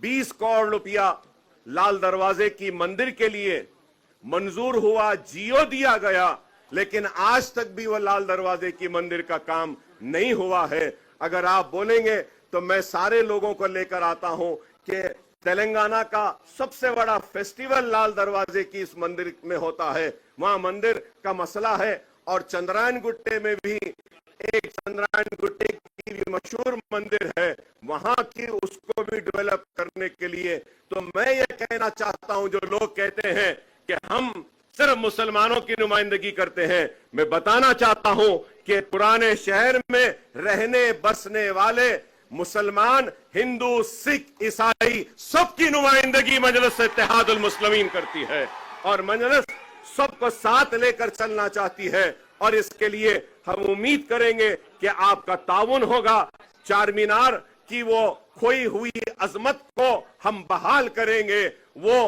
20 करोड़ रुपया लाल दरवाजे की मंदिर के लिए मंजूर हुआ, जियो दिया गया, लेकिन आज तक भी वह लाल दरवाजे की मंदिर का काम नहीं हुआ है। अगर आप बोलेंगे तो मैं सारे लोगों को लेकर आता हूं कि तेलंगाना का सबसे बड़ा फेस्टिवल लाल दरवाजे की इस मंदिर में होता है, वहां मंदिर का मसला है। और चंद्रायन गुट्टे में भी एक चंद्रायन गुट्टे की भी मशहूर मंदिर है, वहां की उसको भी डेवलप करने के लिए तो मैं ये कहना चाहता हूं, जो लोग कहते हैं कि हम सिर्फ मुसलमानों की नुमाइंदगी करते हैं, मैं बताना चाहता हूं कि पुराने शहर में रहने बसने वाले मुसलमान, हिंदू, सिख, ईसाई सबकी नुमाइंदगी मजलिस इत्तेहादुल मुस्लिमीन करती है और मजलिस सबको साथ लेकर चलना चाहती है। और इसके लिए हम उम्मीद करेंगे कि आपका ताउन होगा। चार मीनार की वो खोई हुई अजमत को हम बहाल करेंगे। वो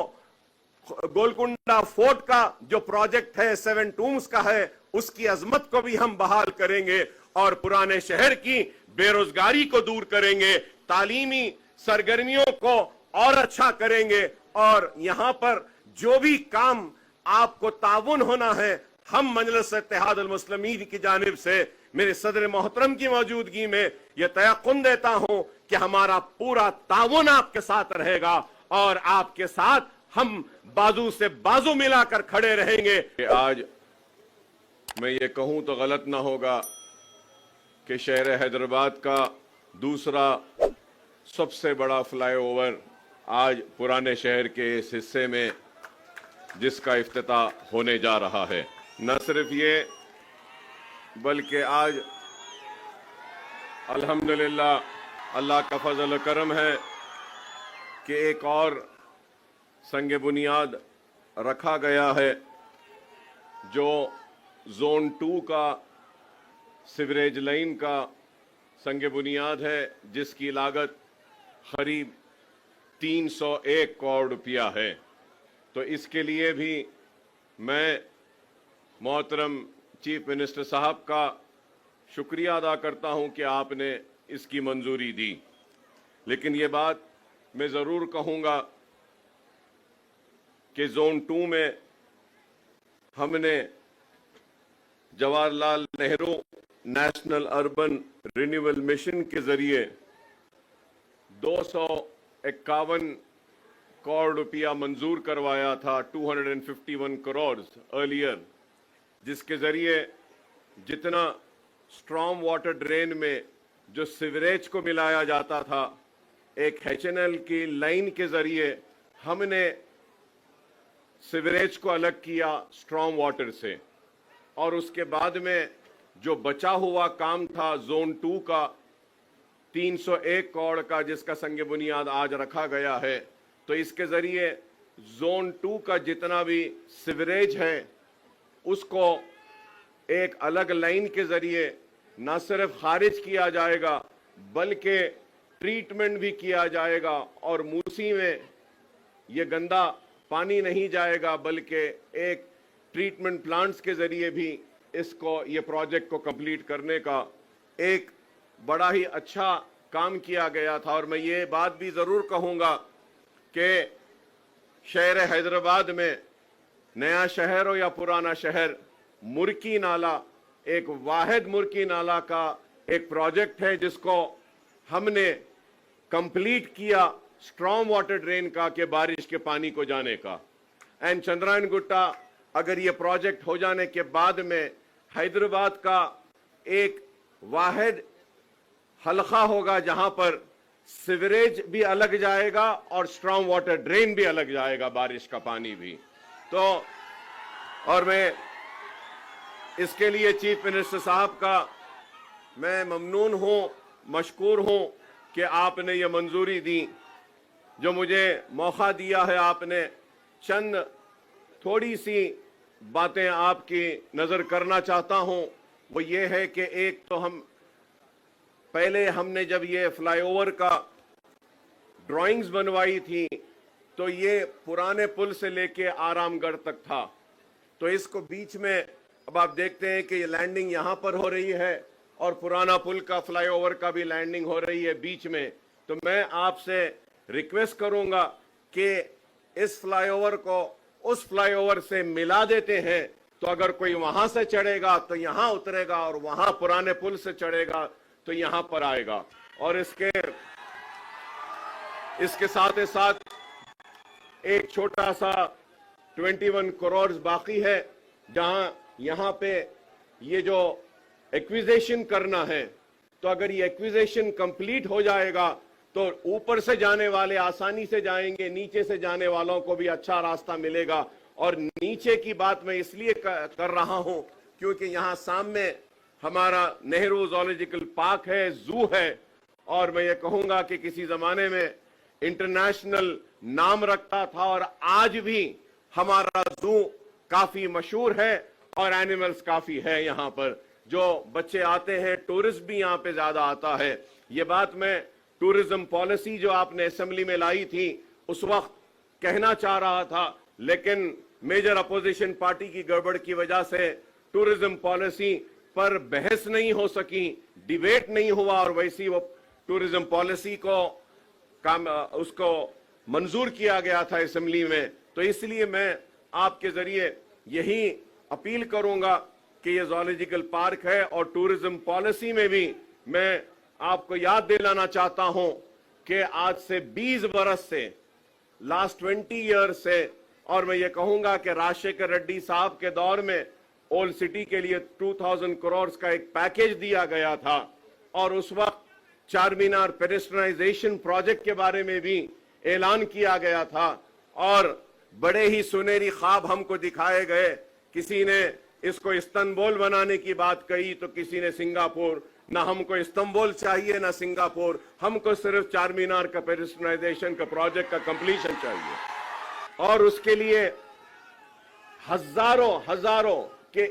गोलकुंडा फोर्ट का जो प्रोजेक्ट है, 7 टूम्स का है, उसकी अजमत को भी हम बहाल करेंगे और पुराने शहर की बेरोजगारी को दूर करेंगे, तालीमी सरगर्मियों को और अच्छा करेंगे। और यहां पर जो भी काम आपको ताउन होना है, हम मजलिस इत्तेहादुल मुस्लिमीन की जानिब से मेरे सदर मोहतरम की मौजूदगी में यह तयक़ुन देता हूं कि हमारा पूरा ताउन आपके साथ रहेगा और आपके साथ हम बाजू से बाजू मिलाकर खड़े रहेंगे। आज मैं ये कहूं तो गलत ना होगा कि शहर हैदराबाद का दूसरा सबसे बड़ा फ्लाईओवर आज पुराने शहर के इस हिस्से में जिसका इफ्तिताह होने जा रहा है, न सिर्फ ये बल्कि आज अल्हम्दुलिल्लाह अल्लाह का फजल करम है कि एक और संग बुनियाद रखा गया है, जो जोन 2 का सीवरेज लाइन का संग बुनियाद है, जिसकी लागत करीब 301 करोड़ रुपया है। तो इसके लिए भी मैं मोहतरम चीफ मिनिस्टर साहब का शुक्रिया अदा करता हूं कि आपने इसकी मंजूरी दी। लेकिन ये बात मैं ज़रूर कहूँगा कि जोन 2 में हमने Jawaharlal Nehru national urban renewal mission के ज़रिए 251 करोड़ रुपया मंजूर करवाया था, 251 करोड़ अर्लियर, जिसके ज़रिए जितना स्ट्रॉम वाटर ड्रेन में जो सीवरेज को मिलाया जाता था, एक HNL की लाइन के ज़रिए हमने सीवरेज को अलग किया स्ट्रॉम वाटर से। और उसके बाद में जो बचा हुआ काम था जोन 2 का 301 करोड़ का, जिसका संग बुनियाद आज रखा गया है, तो इसके ज़रिए जोन 2 का जितना भी सीवरेज है उसको एक अलग लाइन के ज़रिए न सिर्फ खारिज किया जाएगा बल्कि ट्रीटमेंट भी किया जाएगा और मूसी में ये गंदा पानी नहीं जाएगा, बल्कि एक ट्रीटमेंट प्लांट्स के ज़रिए भी इसको ये प्रोजेक्ट को कंप्लीट करने का एक बड़ा ही अच्छा काम किया गया था। और मैं ये बात भी ज़रूर कहूँगा कि शहर हैदराबाद में नया शहर हो या पुराना शहर, मुर्की नाला एक वाहिद मुर्की नाला का एक प्रोजेक्ट है जिसको हमने कंप्लीट किया स्ट्रॉम वाटर ड्रेन का के बारिश के पानी को जाने का। एंड चंद्रायन गुट्टा अगर ये प्रोजेक्ट हो जाने के बाद में हैदराबाद का एक वाहिद हलका होगा जहां पर सीवरेज भी अलग जाएगा और स्ट्रॉम वाटर ड्रेन भी अलग जाएगा, बारिश का पानी भी। तो और मैं इसके लिए चीफ मिनिस्टर साहब का मैं ममनून हूं, मशकूर हूं कि आपने ये मंजूरी दी, जो मुझे मौका दिया है। आपने चंद थोड़ी सी बातें आपकी नज़र करना चाहता हूं, वो ये है कि एक तो पहले हमने जब ये फ्लाईओवर का ड्राइंग्स बनवाई थी तो ये पुराने पुल से लेके आरामगढ़ तक था, तो इसको बीच में अब आप देखते हैं कि ये लैंडिंग यहाँ पर हो रही है और पुराना पुल का फ्लाईओवर का भी लैंडिंग हो रही है बीच में। तो मैं आपसे रिक्वेस्ट करूंगा कि इस फ्लाईओवर को उस फ्लाईओवर से मिला देते हैं, तो अगर कोई वहां से चढ़ेगा तो यहां उतरेगा और वहां पुराने पुल से चढ़ेगा तो यहां पर आएगा। और इसके साथ ही साथ एक छोटा सा 21 करोड़ बाकी है, जहां यहां पे ये जो एक्विजिशन करना है, तो अगर ये एक्विजिशन कंप्लीट हो जाएगा तो ऊपर से जाने वाले आसानी से जाएंगे, नीचे से जाने वालों को भी अच्छा रास्ता मिलेगा। और नीचे की बात मैं इसलिए कर रहा हूं क्योंकि यहां सामने हमारा नेहरू ज़ूलॉजिकल पार्क है, जू है, और मैं ये कहूंगा कि किसी जमाने में इंटरनेशनल नाम रखता था और आज भी हमारा जू काफी मशहूर है और एनिमल्स काफी है। यहाँ पर जो बच्चे आते हैं, टूरिस्ट भी यहाँ पे ज्यादा आता है। ये बात मैं टूरिज्म पॉलिसी जो आपने असेंबली में लाई थी उस वक्त कहना चाह रहा था, लेकिन मेजर अपोजिशन पार्टी की गड़बड़ की वजह से टूरिज्म पॉलिसी पर बहस नहीं हो सकी, डिबेट नहीं हुआ, और वैसी वो टूरिज्म पॉलिसी को उसको मंजूर किया गया था असेंबली में। तो इसलिए मैं आपके जरिए यही अपील करूंगा कि ये ज़ूलॉजिकल पार्क है और टूरिज्म पॉलिसी में भी मैं आपको याद दिलाना चाहता हूं कि आज से 20 बरस से, लास्ट 20 ईयर्स से, और मैं ये कहूंगा कि राजशेखर रेड्डी साहब के दौर में ओल्ड सिटी के लिए 2000 करोड़ का एक पैकेज दिया गया था, और उस वक्त चार मीनार पेडेस्ट्रियनाइजेशन प्रोजेक्ट के बारे में भी ऐलान किया गया था, और बड़े ही सुनहरी ख्वाब हमको दिखाए गए। किसी ने इसको इस्तांबुल बनाने की बात कही तो किसी ने सिंगापुर। ना हमको इस्तांबुल चाहिए ना सिंगापुर, हमको सिर्फ चार मीनार का पेडेस्ट्रियनाइजेशन का प्रोजेक्ट का कंप्लीशन चाहिए। और उसके लिए हजारों के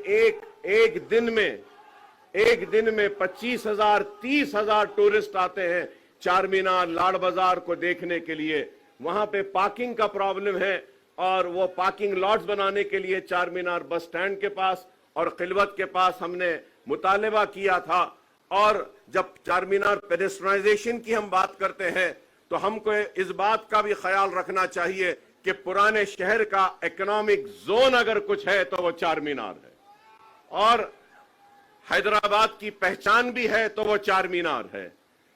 एक दिन में 25,000 30,000 टूरिस्ट आते हैं चार मीनार, लाड़ बाजार को देखने के लिए। वहां पे पार्किंग का प्रॉब्लम है, और वो पार्किंग लॉट्स बनाने के लिए चार मीनार बस स्टैंड के पास और खिलवत के पास हमने मुतालबा किया था। और जब चार मीनार पेडेस्ट्रियनाइजेशन की हम बात करते हैं तो हमको इस बात का भी ख्याल रखना चाहिए कि पुराने शहर का इकोनॉमिक जोन अगर कुछ है तो वो चार मीनार है, और हैदराबाद की पहचान भी है तो वो चार मीनार है।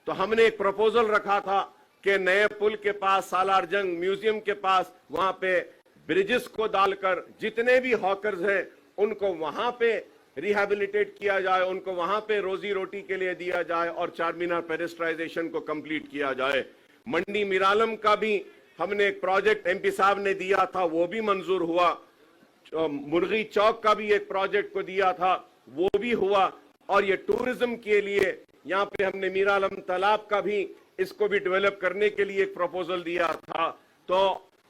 तो हमने एक प्रपोजल रखा था कि नए पुल के पास, सालार जंग म्यूजियम के पास, वहां पे ब्रिजेस को डालकर जितने भी हॉकर्स हैं उनको वहां पे रिहैबिलिटेट किया जाए, उनको वहां पे रोजी रोटी के लिए दिया जाए और चार मीनार पेडेस्ट्रियनाइजेशन को कंप्लीट किया जाए। मंडी मिरालम का भी हमने एक प्रोजेक्ट एमपी साहब ने दिया था, वो भी मंजूर हुआ। मुर्गी चौक का भी एक प्रोजेक्ट को दिया था, वो भी हुआ। और ये टूरिज्म के लिए यहाँ पे हमने मीरालम तालाब का भी, इसको भी डेवलप करने के लिए एक प्रपोजल दिया था। तो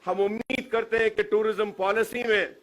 हम उम्मीद करते हैं कि टूरिज्म पॉलिसी में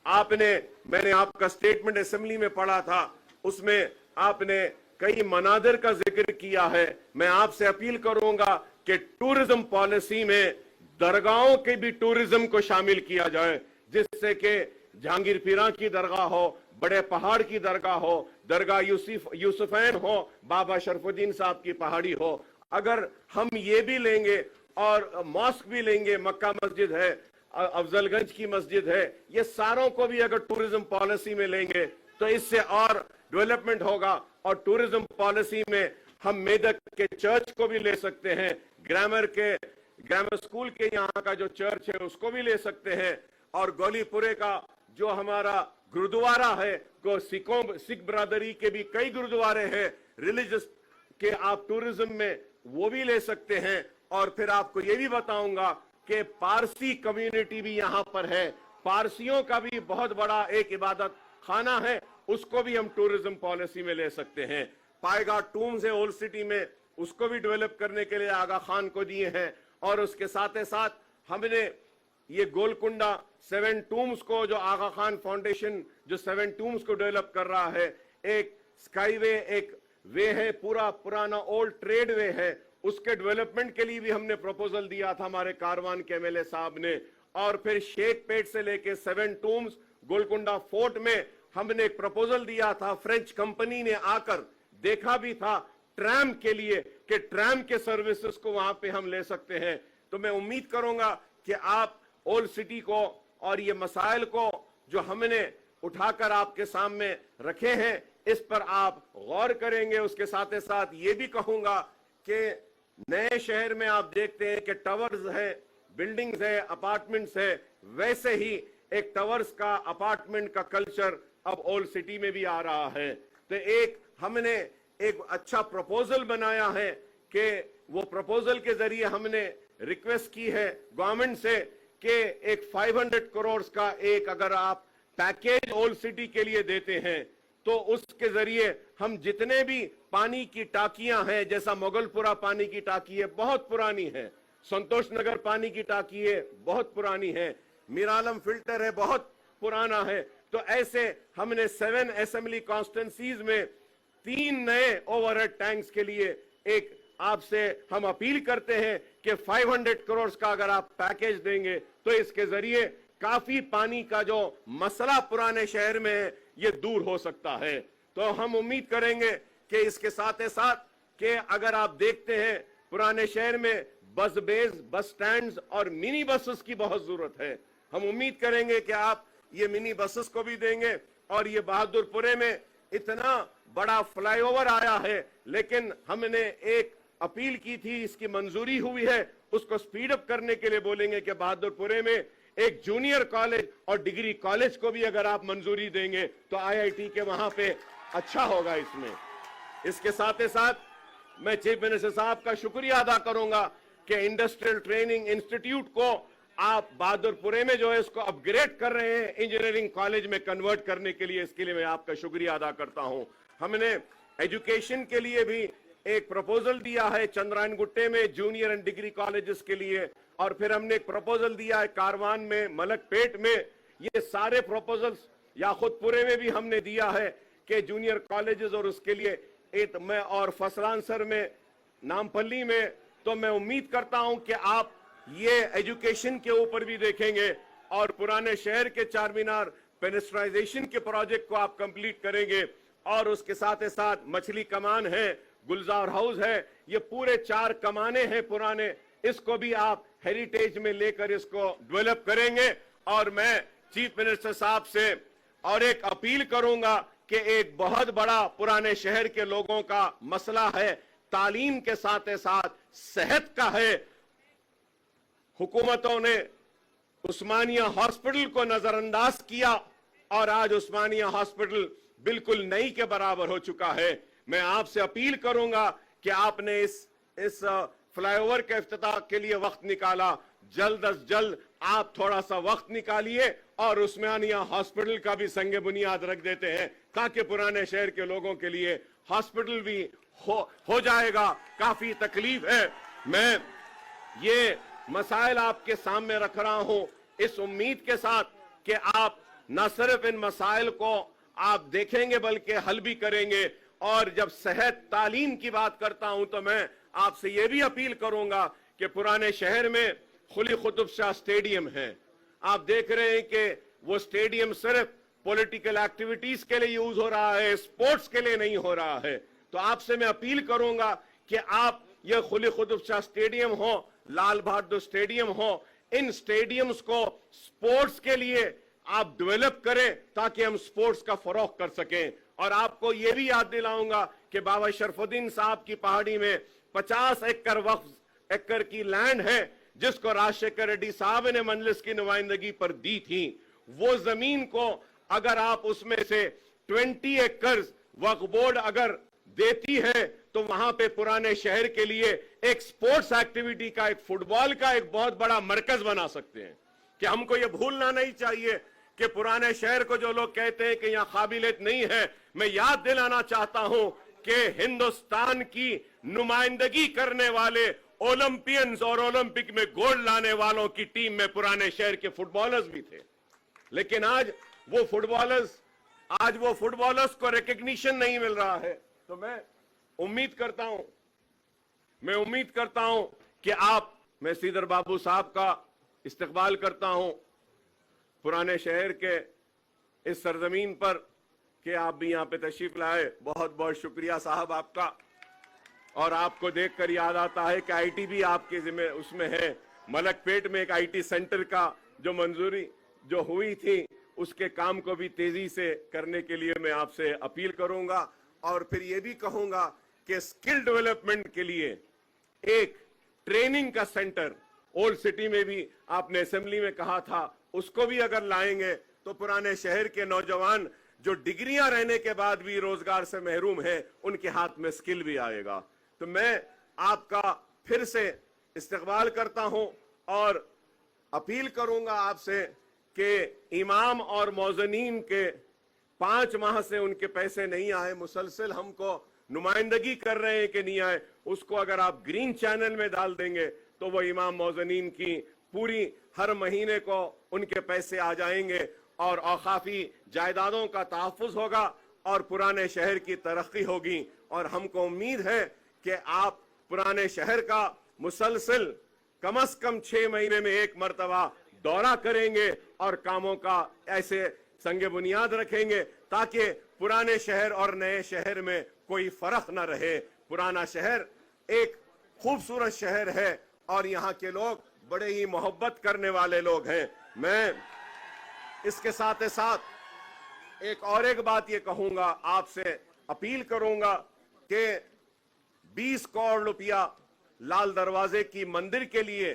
मैंने आपका स्टेटमेंट असेंबली में पढ़ा था, उसमें आपने कई मनादिर का जिक्र किया है। मैं आपसे अपील करूंगा कि टूरिज्म पॉलिसी में दरगाहों के भी टूरिज्म को शामिल किया जाए, जिससे कि जहांगीर पीरा की दरगाह हो, बड़े पहाड़ की दरगाह हो, दरगाह यूसुफैन हो, बाबा शरफुद्दीन साहब की पहाड़ी हो। अगर हम ये भी लेंगे और मॉस्क भी लेंगे, मक्का मस्जिद है, अफजलगंज की मस्जिद है, ये सारों को भी अगर टूरिज्म पॉलिसी में लेंगे तो इससे और डेवलपमेंट होगा। और टूरिज्म पॉलिसी में हम मेदक के चर्च को भी ले सकते हैं, ग्रामर स्कूल के यहाँ का जो चर्च है उसको भी ले सकते हैं, और गोलीपुरे का जो हमारा गुरुद्वारा है, सिख बरादरी के भी कई गुरुद्वारे हैं रिलीजियस के, आप टूरिज्म में वो भी ले सकते हैं। और फिर आपको ये भी बताऊंगा कि पारसी कम्युनिटी भी यहाँ पर है, पारसियों का भी बहुत बड़ा एक इबादत खाना है, उसको भी हम टूरिज्म पॉलिसी में ले सकते हैं। पाएगा टूम्स है ओल्ड सिटी में, उसको भी डेवलप करने के लिए आगा खान को दिए हैं। और उसके साथ साथ हमने ये गोलकुंडा 7 टूम्स को, जो आगा खान फाउंडेशन जो 7 टूम्स को डेवलप कर रहा है, एक स्काईवे, एक वे है, पूरा पुराना ओल्ड ट्रेड वे है, उसके डेवलपमेंट के लिए भी हमने प्रपोजल दिया था हमारे कारवान के एमएलए साहब ने। और फिर शेख पेट से लेके 7 टूम्स, गोलकुंडा फोर्ट में हमने एक प्रपोजल दिया था। फ्रेंच कंपनी ने आकर देखा भी था ट्रैम के लिए कि ट्रैम के सर्विसेज को वहां पे हम ले सकते हैं। تو میں امید کروں گا کہ آپ اولڈ سٹی کو اور یہ مسائل کو جو ہم نے اٹھا کر آپ کے سامنے رکھے ہیں اس پر آپ غور کریں گے. اس کے ساتھ ساتھ یہ بھی کہوں گا کہ نئے شہر میں آپ دیکھتے ہیں کہ ٹاورز ہے, بلڈنگز ہے, اپارٹمنٹس ہے, ویسے ہی ایک ٹاورز کا اپارٹمنٹ کا کلچر اب اولڈ سٹی میں بھی آ رہا ہے. تو ہم نے ایک اچھا پروپوزل بنایا ہے کہ وہ پروپوزل کے ذریعے ہم نے ریکویسٹ کی ہے گورنمنٹ سے کہ ایک 500 کروڑ کا ایک اگر آپ پیکیج اولڈ سٹی کے لیے دیتے ہیں تو اس کے ذریعے ہم جتنے بھی پانی کی ٹاکیاں ہیں, جیسا مغل پورہ پانی کی ٹاکی ہے بہت پرانی ہے, سنتوش نگر پانی کی ٹاکی ہے بہت پرانی ہے, میرالم فلٹر ہے بہت پرانا ہے, تو ایسے ہم نے 7 اسمبلی کانسٹیٹنسیز میں 3 نئے اوور ہیڈ ٹینکس کے لیے ایک آپ سے ہم اپیل کرتے ہیں کہ 500 کروڑ کا اگر آپ پیکیج دیں گے تو اس کے ذریعے کافی پانی کا جو مسئلہ پرانے شہر میں ہے یہ دور ہو سکتا ہے. تو ہم امید کریں گے کہ اس کے ساتھ ساتھ کہ اگر آپ دیکھتے ہیں پرانے شہر میں بس بیز, بس سٹینڈز اور منی بسز کی بہت ضرورت ہے. ہم امید کریں گے کہ آپ یہ منی بسز کو بھی دیں گے. اور یہ بہادر پورے میں اتنا بڑا فلائی اوور آیا ہے, لیکن ہم نے ایک اپیل کی تھی, اس کی منظوری ہوئی ہے, اس کو سپیڈ اپ کرنے کے لیے بولیں گے کہ بہادر پورے میں ایک جونیئر کالج اور ڈگری کالج کو بھی اگر آپ منظوری دیں گے تو آئی آئی ٹی کے وہاں پہ اچھا ہوگا. اس کے ساتھ میں چیف منسٹر صاحب کا شکریہ ادا کروں گا کہ انڈسٹریل ٹریننگ انسٹیٹیوٹ کو آپ بہادر پورے میں جو ہے اس کو اپ گریڈ کر رہے ہیں انجینئرنگ کالج میں کنورٹ کرنے کے لیے, اس کے لیے میں آپ کا شکریہ ادا کرتا ہوں. ہم نے ایجوکیشن کے لیے بھی ایک پروپوزل دیا ہے چندرائن گٹے میں جونیئر اینڈ ڈگری کالجز کے لیے, اور پھر ہم نے ایک پروپوزل دیا ہے کاروان میں, ملک پیٹ میں. یہ سارے پروپوزلز یا خود پورے میں بھی ہم نے دیا ہے کہ جونیئر کالجز اور اس کے لیے میں اور فسلانسر میں, نامپلی میں. تو میں امید کرتا ہوں کہ آپ یہ ایجوکیشن کے اوپر بھی دیکھیں گے اور پرانے شہر کے چار مینار پینسٹرائزیشن کے پروجیکٹ کو آپ کمپلیٹ کریں گے. اور اس کے ساتھ مچھلی کمان ہے, گلزار ہاؤس ہے, یہ پورے 4 کمانے ہیں پرانے, اس کو بھی آپ ہیریٹیج میں لے کر اس کو ڈیولپ کریں گے. اور میں چیف منسٹر صاحب سے اور ایک اپیل کروں گا کہ ایک بہت بڑا پرانے شہر کے لوگوں کا مسئلہ ہے, تعلیم کے ساتھ صحت کا ہے. حکومتوں نے عثمانیہ ہاسپٹل کو نظر انداز کیا اور آج عثمانیہ ہاسپٹل بالکل نئی کے برابر ہو چکا ہے. میں آپ سے اپیل کروں گا کہ آپ نے اس فلائی اوور کے افتتاح کے لیے وقت نکالا, جلد از جلد آپ تھوڑا سا وقت نکالیے اور عثمانیہ ہاسپٹل کا بھی سنگ بنیاد رکھ دیتے ہیں تاکہ پرانے شہر کے لوگوں کے لیے ہاسپٹل بھی ہو جائے گا. کافی تکلیف ہے. میں یہ مسائل آپ کے سامنے رکھ رہا ہوں اس امید کے ساتھ کہ آپ نہ صرف ان مسائل کو آپ دیکھیں گے بلکہ حل بھی کریں گے. اور جب صحت تعلیم کی بات کرتا ہوں تو میں آپ سے یہ بھی اپیل کروں گا کہ پرانے شہر میں قلی قطب شاہ سٹیڈیم ہے. آپ دیکھ رہے ہیں کہ وہ سٹیڈیم صرف پولیٹیکل ایکٹیویٹیز کے لیے یوز ہو رہا ہے, سپورٹس کے لیے نہیں ہو رہا ہے. تو آپ سے میں اپیل کروں گا کہ آپ یہ قلی قطب شاہ سٹیڈیم ہو, لال بہادر سٹیڈیم ہو, ان سٹیڈیمز کو سپورٹس کے لیے آپ ڈیولپ کریں تاکہ ہم سپورٹس کا فروغ کر سکیں. اور آپ کو یہ بھی یاد دلاؤں گا کہ بابا شرف الدین صاحب کی پہاڑی میں 50 ایکڑ وقف ایکڑ کی لینڈ ہے جس کو راجشیکھر ریڈی صاحب نے مجلس کی نمائندگی پر دی تھی. وہ زمین کو اگر آپ اس میں سے 20 ایکڑز وقف بورڈ اگر دیتی ہے تو وہاں پہ پرانے شہر کے لیے ایک سپورٹس ایکٹیویٹی کا, ایک فٹ بال کا ایک بہت بڑا مرکز بنا سکتے ہیں. کہ ہم کو یہ بھولنا نہیں چاہیے کہ پرانے شہر کو جو لوگ کہتے ہیں کہ یہاں قابلیت نہیں ہے, میں یاد دلانا چاہتا ہوں کہ ہندوستان کی نمائندگی کرنے والے اولمپئنز اور اولمپک میں گولڈ لانے والوں کی ٹیم میں پرانے شہر کے فٹ بالرز بھی تھے. لیکن آج وہ فٹ بالرز کو ریکگنیشن نہیں مل رہا ہے. تو میں امید کرتا ہوں کہ میں سیدر بابو صاحب کا استقبال کرتا ہوں پرانے شہر کے اس سرزمین پر کہ آپ بھی یہاں پہ تشریف لائے. بہت بہت شکریہ صاحب آپ کا. اور آپ کو دیکھ کر یاد آتا ہے کہ آئی ٹی بھی آپ کے ذمہ اس میں ہے. मलकपेट में एक आईटी सेंटर का जो मंजूरी जो हुई थी, उसके काम को भी तेजी से करने के लिए मैं आपसे अपील करूंगा। और फिर ये भी कहूंगा कि स्किल डेवलपमेंट के लिए एक ट्रेनिंग का सेंटर ओल्ड सिटी में भी आपने असेंबली में कहा था, उसको भी अगर लाएंगे तो पुराने शहर के नौजवान जो डिग्रियां रहने के बाद भी रोजगार से महरूम हैं, उनके हाथ में स्किल भी आएगा। तो मैं आपका फिर से इस्तकबाल करता हूं और अपील करूंगा आपसे कि इमाम और मौजनीन के 5 माह से उनके पैसे नहीं आए, मुसलसल हमको नुमाइंदगी कर रहे हैं कि नहीं आए, उसको अगर आप ग्रीन चैनल में डाल देंगे तो वो इमाम मौजनीन की पूरी हर महीने को उनके पैसे आ जाएंगे और औकाफी जायदादों का तहफ्फुज होगा और पुराने शहर की तरक्की होगी। और हमको उम्मीद है कि आप पुराने शहर का मुसलसल कम से कम 6 महीने में एक मर्तबा दौरा करेंगे और कामों का ऐसे संगे बुनियाद रखेंगे ताकि पुराने शहर और नए शहर में कोई फर्क न रहे। पुराना शहर एक खूबसूरत शहर है और यहाँ के लोग बड़े ही मोहब्बत करने वाले लोग हैं। मैं इसके साथ साथ एक बात ये कहूंगा, आपसे अपील करूंगा कि 20 करोड़ रुपया लाल दरवाजे की मंदिर के लिए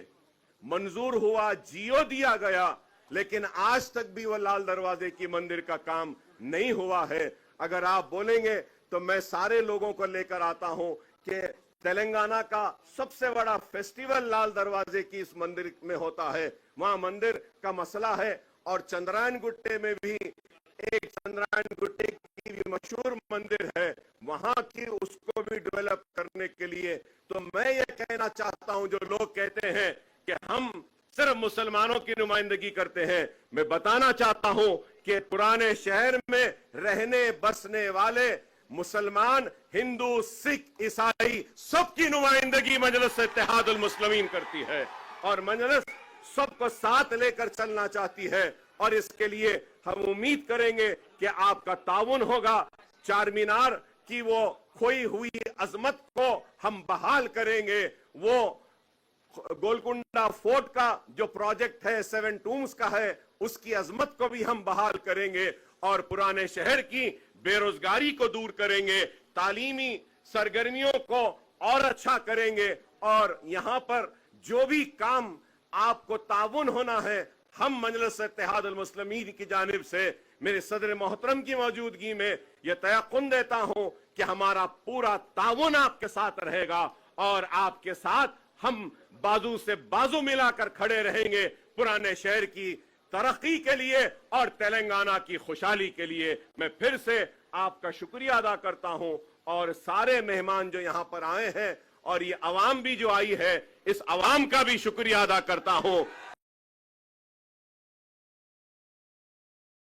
मंजूर हुआ, जियो दिया गया, लेकिन आज तक भी वो लाल दरवाजे की मंदिर का काम नहीं हुआ है। अगर आप बोलेंगे तो मैं सारे लोगों को लेकर आता हूं कि तेलंगाना का सबसे बड़ा फेस्टिवल लाल दरवाजे की इस मंदिर में होता है, वहां मंदिर का मसला है। और चंद्रायन गुट्टे में भी एक चंद्रायन गुट्टे की भी मशहूर मंदिर है, वहां की उसको भी डेवलप करने के लिए तो मैं ये कहना चाहता हूं, जो लोग कहते हैं कि हम सिर्फ मुसलमानों की नुमाइंदगी करते हैं, मैं बताना चाहता हूं कि पुराने शहर में रहने बसने वाले मुसलमान, हिंदू, सिख, ईसाई सबकी नुमाइंदगी मजलिस इत्तेहादुल मुस्लिमीन करती है और मजलिस सबको साथ लेकर चलना चाहती है। और इसके लिए हम उम्मीद करेंगे कि आपका ताउन होगा। चार मीनार की वो खोई हुई अजमत को हम बहाल करेंगे। वो गोलकुंडा फोर्ट का जो प्रोजेक्ट है 7 टूम्स का है, उसकी अजमत को भी हम बहाल करेंगे और पुराने शहर की बेरोजगारी को दूर करेंगे, तालीमी सरगर्मियों को और अच्छा करेंगे। और यहां पर जो भी काम आपको ताउन होना है, हम मजलिस इत्तेहादुल मुस्लिमीन की जानिब से मेरे सदर मोहतरम की मौजूदगी में यह तयक़ुन देता हूं कि हमारा पूरा ताउन आपके साथ रहेगा और आपके साथ हम बाजू से बाजू मिलाकर खड़े रहेंगे पुराने शहर की तरक्की के लिए और तेलंगाना की खुशहाली के लिए। मैं फिर से आपका शुक्रिया अदा करता हूं और सारे मेहमान जो यहां पर आए हैं और ये अवाम भी जो आई है, इस अवाम का भी शुक्रिया अदा करता हूं